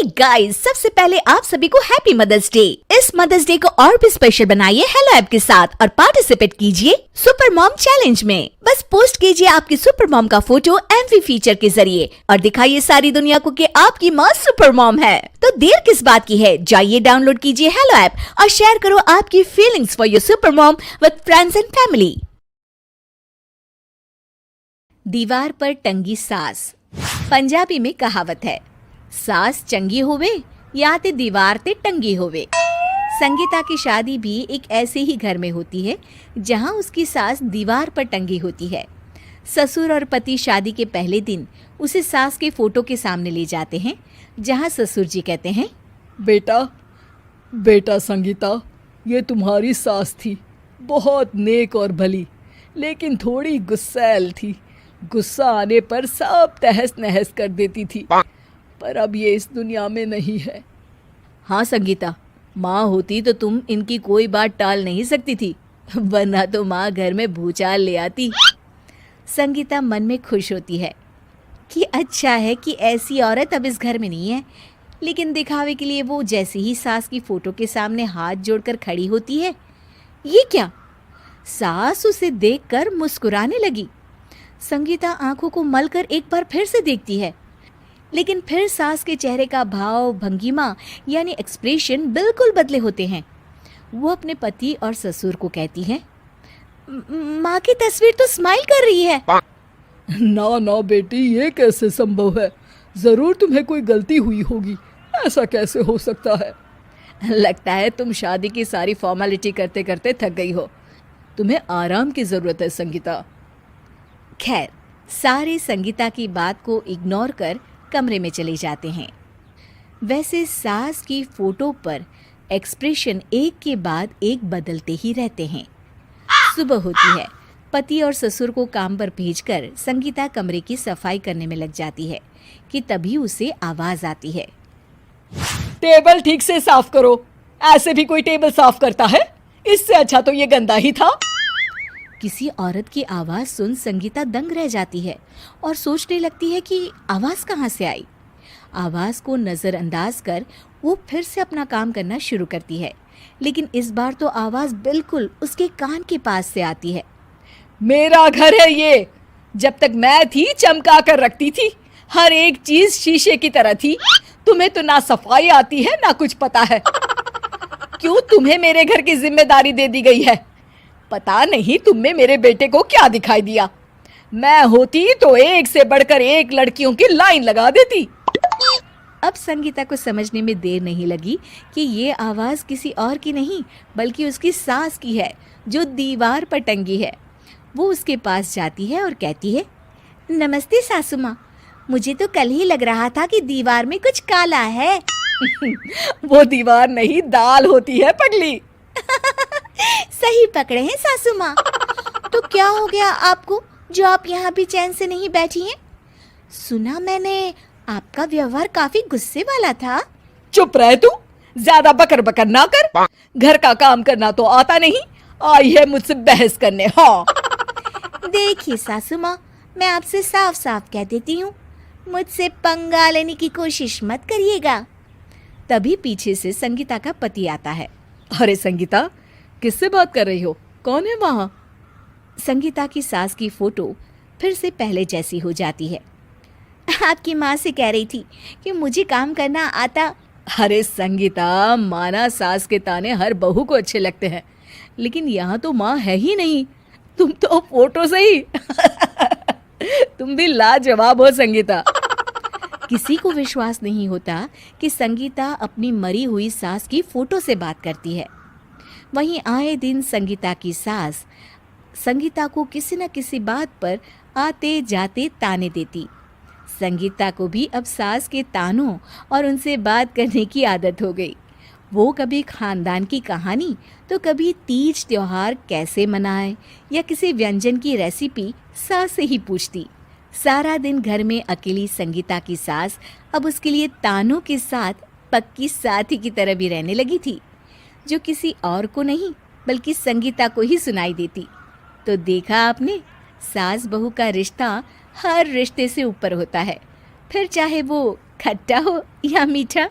Hey guys, सबसे पहले आप सभी को हैप्पी मदर्स डे। इस मदर्स डे को और भी स्पेशल बनाइए हेलो ऐप के साथ और पार्टिसिपेट कीजिए सुपर मॉम चैलेंज में। बस पोस्ट कीजिए आपकी सुपर मॉम का फोटो एमवी फीचर के जरिए और दिखाइए सारी दुनिया को कि आपकी माँ सुपर मॉम है। तो देर किस बात की है, जाइए डाउनलोड कीजिए हेलो ऐप और शेयर करो आपकी feelings for your super mom with friends and family. दीवार पर टंगी सास। पंजाबी में कहावत है, सास चंगी होवे या ते दीवार ते टंगी होवे। संगीता की शादी भी एक ऐसे ही घर में होती है जहां उसकी सास दीवार पर टंगी होती है। ससुर और पति शादी के पहले दिन उसे सास के फोटो के सामने ले जाते हैं, जहां ससुर जी कहते हैं, बेटा संगीता, ये तुम्हारी सास थी, बहुत नेक और भली, लेकिन थोड़ी गुस्सैल थी। गुस्सा आने पर सब तहस नहस कर देती थी, पर अब ये इस दुनिया में नहीं है। हाँ संगीता, माँ होती तो तुम इनकी कोई बात टाल नहीं सकती थी, वरना तो माँ घर में भूचाल ले आती। संगीता मन में खुश होती है कि अच्छा है कि ऐसी औरत अब इस घर में नहीं है, लेकिन दिखावे के लिए वो जैसे ही सास की फोटो के सामने हाथ जोड़कर खड़ी होती है, ये क्या? सास उसे देखकर मुस्कुराने लगी। संगीता आंखों को मलकर एक बार फिर से देखती है, लेकिन फिर सास के चेहरे का भाव, भंगिमा यानी एक्सप्रेशन बिल्कुल बदले होते हैं। वो अपने पति और ससुर को कहती है, माँ की तस्वीर तो स्माइल कर रही है। ना बेटी, ये कैसे संभव है? जरूर तुम्हें कोई गलती हुई होगी, ऐसा कैसे हो सकता है? लगता है तुम शादी की सारी फॉर्मेलिटी करते करते थक गई हो, तुम्हें आराम की जरूरत है संगीता। खैर, सारे संगीता की बात को इग्नोर कर कमरे में चले जाते हैं। वैसे सास की फोटो पर एक्सप्रेशन एक के बाद एक बदलते ही रहते हैं। सुबह होती है, पति और ससुर को काम पर भेजकर संगीता कमरे की सफाई करने में लग जाती है कि तभी उसे आवाज आती है, टेबल ठीक से साफ करो। ऐसे भी कोई टेबल साफ करता है? इससे अच्छा तो ये गंदा ही था। किसी औरत की आवाज सुन संगीता दंग रह जाती है और सोचने लगती है कि आवाज कहाँ से आई। आवाज को नजरअंदाज कर वो फिर से अपना काम करना शुरू करती है, लेकिन इस बार तो आवाज बिल्कुल उसके कान के पास से आती है। मेरा घर है ये। जब तक मैं थी चमका कर रखती थी, हर एक चीज शीशे की तरह थी। तुम्हें तो ना सफाई आती है ना कुछ पता है। क्यों तुम्हें मेरे घर की जिम्मेदारी दे दी गई है? पता नहीं तुम में मेरे बेटे को क्या दिखाई दिया। मैं होती तो एक से बढ़कर एक लड़कियों की लाइन लगा देती। अब संगीता को समझने में देर नहीं लगी कि ये आवाज किसी और की नहीं बल्कि उसकी सास की है, जो दीवार पर टंगी है। वो उसके पास जाती है और कहती है, नमस्ते सासू माँ, मुझे तो कल ही लग रहा था कि दीवार में कुछ काला है। वो दीवार नहीं, दाल होती है पगली। सही पकड़े हैं सासू माँ। तो क्या हो गया आपको जो आप यहाँ भी चैन से नहीं बैठी हैं? सुना मैंने आपका व्यवहार काफी गुस्से वाला था। चुप रह तू, ज्यादा बकर बकर ना कर। घर का काम करना तो आता नहीं, आई है मुझसे बहस करने। हाँ देखिए सासू माँ, मैं आपसे साफ साफ कह देती हूँ, मुझसे पंगा लेने की कोशिश मत करिएगा। तभी पीछे से संगीता का पति आता है। अरे संगीता, किससे बात कर रही हो? कौन है वहाँ? संगीता की सास की फोटो फिर से पहले जैसी हो जाती है। आपकी माँ से कह रही थी कि मुझे काम करना आता। अरे संगीता, माना सास के ताने हर बहू को अच्छे लगते हैं, लेकिन यहाँ तो माँ है ही नहीं, तुम तो फोटो से ही। तुम भी लाजवाब हो संगीता। किसी को विश्वास नहीं होता कि संगीता अपनी मरी हुई सास की फोटो से बात करती है। वहीं आए दिन संगीता की सास संगीता को किसी न किसी बात पर आते जाते ताने देती। संगीता को भी अब सास के तानों और उनसे बात करने की आदत हो गई। वो कभी खानदान की कहानी तो कभी तीज त्योहार कैसे मनाए या किसी व्यंजन की रेसिपी सास से ही पूछती। सारा दिन घर में अकेली संगीता की सास अब उसके लिए तानों के साथ पक्की साथी की तरह भी रहने लगी थी, जो किसी और को नहीं बल्कि संगीता को ही सुनाई देती। तो देखा आपने, सास बहू का रिश्ता हर रिश्ते से ऊपर होता है, फिर चाहे वो खट्टा हो या मीठा।